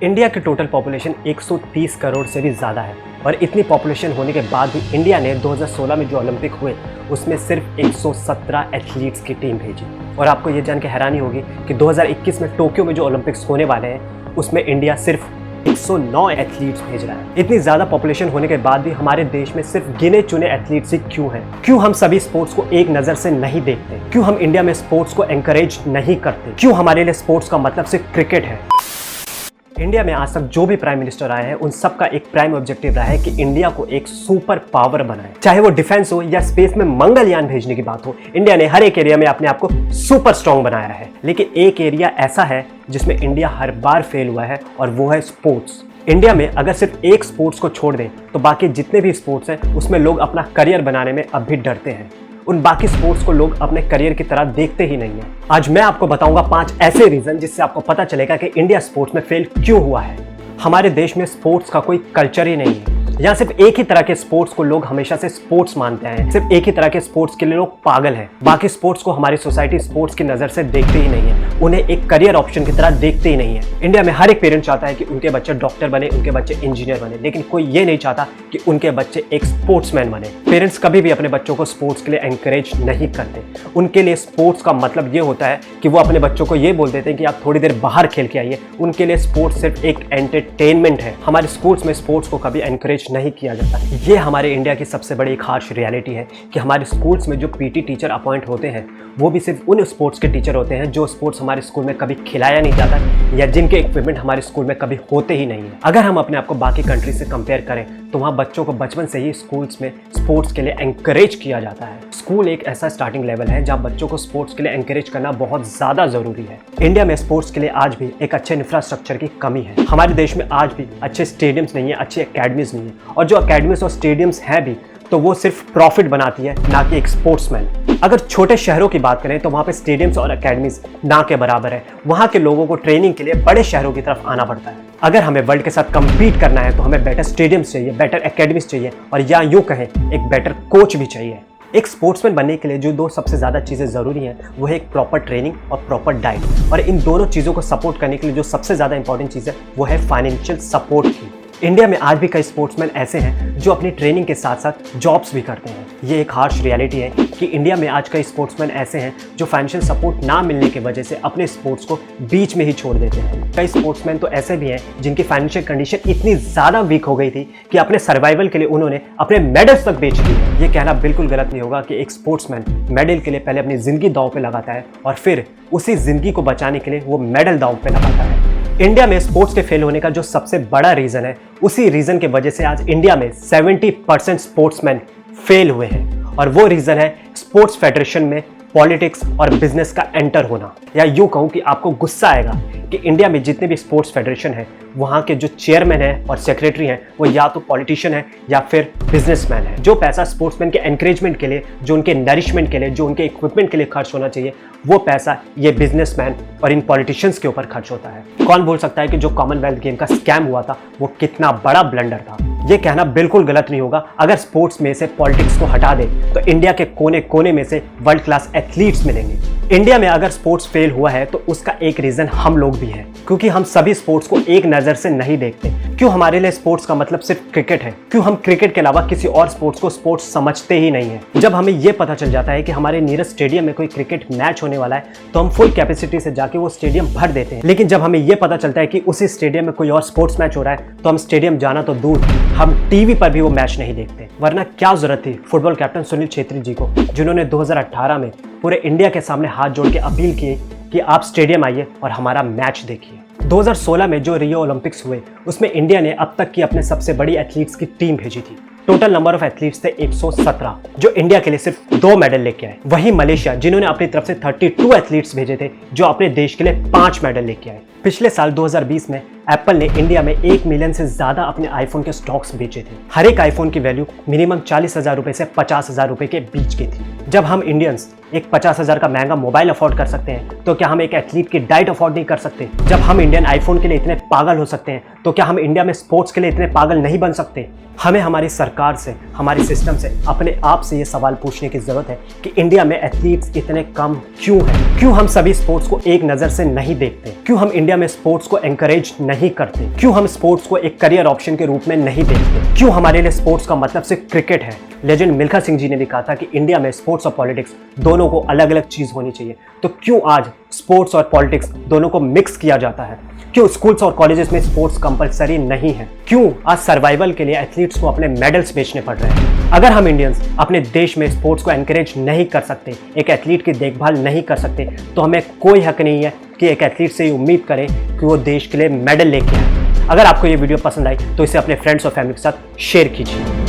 India की total population 130 crore से भी ज़्यादा है और इतनी पॉपुलेशन होने के बाद भी इंडिया ने 2016 में जो ओलंपिक हुए उसमें सिर्फ 117 एथलीट्स की टीम भेजी। और आपको ये जान के हैरानी होगी कि 2021 में टोक्यो में जो ओलंपिक्स होने वाले हैं उसमें इंडिया सिर्फ 109 एथलीट्स भेज रहा है। इतनी ज़्यादा पॉपुलेशन होने के बाद भी हमारे देश में सिर्फ गिने चुने एथलीट्स ही क्यों हैं? क्यों हम सभी स्पोर्ट्स को एक नज़र से नहीं देखते? क्यों हम इंडिया में स्पोर्ट्स को एनकरेज नहीं करते? क्यों हमारे लिए स्पोर्ट्स का मतलब सिर्फ क्रिकेट है? इंडिया में आज तक जो भी प्राइम मिनिस्टर आए हैं उन सब का एक प्राइम ऑब्जेक्टिव रहा है कि इंडिया को एक सुपर पावर बनाए। चाहे वो डिफेंस हो या स्पेस में मंगलयान भेजने की बात हो, इंडिया ने हर एक एरिया में अपने आप को सुपर स्ट्रॉन्ग बनाया है। लेकिन एक एरिया ऐसा है जिसमें इंडिया हर बार फेल हुआ है और वो है स्पोर्ट्स। इंडिया में अगर सिर्फ एक स्पोर्ट्स को छोड़ दें तो बाकी जितने भी स्पोर्ट्स हैं उसमें लोग अपना करियर बनाने में अब भी डरते हैं। उन बाकी स्पोर्ट्स को लोग अपने करियर की तरह देखते ही नहीं है। आज मैं आपको बताऊंगा 5 ऐसे रीजन जिससे आपको पता चलेगा कि इंडिया स्पोर्ट्स में फेल क्यों हुआ है। हमारे देश में स्पोर्ट्स का कोई कल्चर ही नहीं है। यहाँ सिर्फ एक ही तरह के स्पोर्ट्स को लोग हमेशा से स्पोर्ट्स मानते हैं। सिर्फ एक ही तरह के स्पोर्ट्स के लिए लोग पागल हैं। बाकी स्पोर्ट्स को हमारी सोसाइटी स्पोर्ट्स की नज़र से देखती ही नहीं है, उन्हें एक करियर ऑप्शन की तरह देखते ही नहीं है। इंडिया में हर एक पेरेंट चाहता है कि उनके बच्चे डॉक्टर बने, उनके बच्चे इंजीनियर बने, लेकिन कोई ये नहीं चाहता कि उनके बच्चे एक स्पोर्ट्समैन बने। पेरेंट्स कभी भी अपने बच्चों को स्पोर्ट्स के लिए एनकरेज नहीं करते। उनके लिए स्पोर्ट्स का मतलब ये होता है कि वो अपने बच्चों को ये बोल देते हैं कि आप थोड़ी देर बाहर खेल के आइए। उनके लिए स्पोर्ट्स सिर्फ एक एंटरटेनमेंट है। हमारे स्कूल्स में स्पोर्ट्स को कभी एनकरेज नहीं किया जाता। ये हमारे इंडिया की सबसे बड़ी एक हार्श रियलिटी है कि हमारे स्कूल्स में जो पीटी टीचर अपॉइंट होते हैं वो भी सिर्फ उन स्पोर्ट्स के टीचर होते हैं जो स्पोर्ट्स हमारे स्कूल में कभी खिलाया नहीं जाता या जिनके इक्विपमेंट हमारे स्कूल में कभी होते ही नहीं है। अगर हम अपने आप को बाकी कंट्री से कंपेयर करें तो वहाँ बच्चों को बचपन से ही स्कूल्स में स्पोर्ट्स के लिए एनकरेज किया जाता है। स्कूल एक ऐसा स्टार्टिंग लेवल है जहाँ बच्चों को स्पोर्ट्स के लिए एनकरेज करना बहुत ज़्यादा ज़रूरी है। इंडिया में स्पोर्ट्स के लिए आज भी एक अच्छे इंफ्रास्ट्रक्चर की कमी है। हमारे देश में आज भी अच्छे स्टेडियम्स नहीं है, अच्छी अकेडमीज नहीं है, और जो अकेडमीज और स्टेडियम्स हैं भी तो वो सिर्फ प्रॉफिट बनाती है, ना कि एक स्पोर्ट्समैन। अगर छोटे शहरों की बात करें तो वहाँ पे स्टेडियम्स और अकेडमीज ना के बराबर है। वहाँ के लोगों को ट्रेनिंग के लिए बड़े शहरों की तरफ आना पड़ता है। अगर हमें वर्ल्ड के साथ कम्पीट करना है तो हमें बेटर स्टेडियम्स चाहिए, बेटर अकेडमीज चाहिए, और या यूँ कहें एक बेटर कोच भी चाहिए। एक स्पोर्ट्समैन बनने के लिए जो 2 सबसे ज़्यादा चीज़ें ज़रूरी हैं वो है एक प्रॉपर ट्रेनिंग और प्रॉपर डाइट। और इन दोनों चीज़ों को सपोर्ट करने के लिए जो सबसे ज़्यादा इंपॉर्टेंट चीज़ है वो है फाइनेंशियल सपोर्ट की। इंडिया में आज भी कई स्पोर्ट्समैन ऐसे हैं जो अपनी ट्रेनिंग के साथ साथ जॉब्स भी करते हैं। ये एक हार्श रियलिटी है कि इंडिया में आज कई स्पोर्ट्समैन ऐसे हैं जो फाइनेंशियल सपोर्ट ना मिलने की वजह से अपने स्पोर्ट्स को बीच में ही छोड़ देते हैं। कई स्पोर्ट्समैन तो ऐसे भी हैं जिनकी फाइनेंशियल कंडीशन इतनी ज़्यादा वीक हो गई थी कि अपने सर्वाइवल के लिए उन्होंने अपने मेडल्स तक बेच दिए। ये कहना बिल्कुल गलत नहीं होगा कि एक स्पोर्ट्समैन मेडल के लिए पहले अपनी ज़िंदगी दांव पे लगाता है और फिर उसी ज़िंदगी को बचाने के लिए वो मेडल दांव पे लगाता है। इंडिया में स्पोर्ट्स के फेल होने का जो सबसे बड़ा रीज़न है, उसी रीज़न की वजह से आज इंडिया में 70% स्पोर्ट्समैन फेल हुए हैं। और वो रीज़न है स्पोर्ट्स फेडरेशन में पॉलिटिक्स और बिजनेस का एंटर होना। या यूँ कहूँ कि आपको गुस्सा आएगा कि इंडिया में जितने भी स्पोर्ट्स फेडरेशन है वहाँ के जो चेयरमैन हैं और सेक्रेटरी हैं वो या तो पॉलिटिशियन है या फिर बिजनेसमैन है। जो पैसा स्पोर्ट्समैन के एनकरेजमेंट के लिए, जो उनके नरिशमेंट के लिए, जो उनके इक्विपमेंट के लिए खर्च होना चाहिए, वो पैसा ये बिजनेसमैन और इन पॉलिटिशियंस के ऊपर खर्च होता है। कौन बोल सकता है कि जो कॉमनवेल्थ गेम का स्कैम हुआ था वो कितना बड़ा ब्लंडर था? ये कहना बिल्कुल गलत नहीं होगा। अगर स्पोर्ट्स में से पॉलिटिक्स को हटा दे तो इंडिया के कोने कोने में से वर्ल्ड क्लास एथलीट्स मिलेंगे। इंडिया में अगर स्पोर्ट्स फेल हुआ है तो उसका एक रीज़न हम लोग भी हैं, क्योंकि हम सभी स्पोर्ट्स को एक नज़र से नहीं देखते। क्यों हमारे लिए स्पोर्ट्स का मतलब सिर्फ क्रिकेट है? क्यों हम क्रिकेट के अलावा किसी और स्पोर्ट्स को स्पोर्ट्स समझते ही नहीं है? जब हमें ये पता चल जाता है कि हमारे नियरेस्ट स्टेडियम में कोई क्रिकेट मैच होने वाला है तो हम फुल कैपेसिटी से जाके वो स्टेडियम भर देते हैं। लेकिन जब हमें ये पता चलता है कि उसी स्टेडियम में कोई और स्पोर्ट्स मैच हो रहा है तो हम स्टेडियम जाना तो दूर, हम टीवी पर भी वो मैच नहीं देखते। वरना क्या जरूरत थी फुटबॉल कैप्टन सुनील छेत्री जी को, जिन्होंने 2018 में पूरे इंडिया के सामने हाथ जोड़ के अपील की कि आप स्टेडियम आइए और हमारा मैच देखिए। 2016 में जो रियो ओलंपिक्स हुए उसमें इंडिया ने अब तक की अपने सबसे बड़ी एथलीट्स की टीम भेजी थी। टोटल नंबर ऑफ एथलीट्स थे 117, जो इंडिया के लिए सिर्फ 2 मेडल लेके आए। वहीं मलेशिया जिन्होंने अपनी तरफ से 32 एथलीट्स भेजे थे जो अपने देश के लिए 5 मेडल लेके आए। पिछले साल 2020 में एप्पल ने इंडिया में 1 मिलियन से ज़्यादा अपने आईफोन के स्टॉक्स बेचे थे। हर एक आईफोन की वैल्यू मिनिमम 40,000 रुपये से 50,000 रुपये के बीच की थी। जब हम इंडियंस एक 50,000 का महंगा मोबाइल अफोर्ड कर सकते हैं तो क्या हम एक एथलीट की डाइट अफोर्ड नहीं कर सकते? जब हम इंडियन आईफोन के लिए इतने पागल हो सकते हैं तो क्या हम इंडिया में स्पोर्ट्स के लिए इतने पागल नहीं बन सकते? हमें हमारी सरकार से, हमारे सिस्टम से अपने आप से ये सवाल पूछने की ज़रूरत है कि इंडिया में एथलीट्स इतने कम क्यों हैं? क्यों हम सभी स्पोर्ट्स को एक नज़र से नहीं देखते? क्यों हम इंडिया इंडिया में स्पोर्ट्स को एनकरेज नहीं करते? क्यों हम स्पोर्ट्स को एक करियर ऑप्शन के रूप में नहीं देखते? क्यों हमारे लिए स्पोर्ट्स का मतलब सिर्फ क्रिकेट है? लेजेंड मिल्खा सिंह जी ने भी कहा था कि इंडिया में स्पोर्ट्स और पॉलिटिक्स दोनों को अलग अलग चीज होनी चाहिए। तो क्यों आज स्पोर्ट्स और पॉलिटिक्स दोनों को मिक्स किया जाता है? क्यों स्कूल्स और कॉलेजेस में स्पोर्ट्स कंपलसरी नहीं है? क्यों आज सर्वाइवल के लिए एथलीट्स को अपने मेडल्स बेचने पड़ रहे हैं? अगर हम इंडियंस अपने देश में स्पोर्ट्स को एनकरेज नहीं कर सकते, एक एथलीट की देखभाल नहीं कर सकते, तो हमें कोई हक नहीं है कि एक एथलीट से ये उम्मीद करें कि वो देश के लिए मेडल लेके आए। अगर आपको ये वीडियो पसंद आई तो इसे अपने फ्रेंड्स और फैमिली के साथ शेयर कीजिए।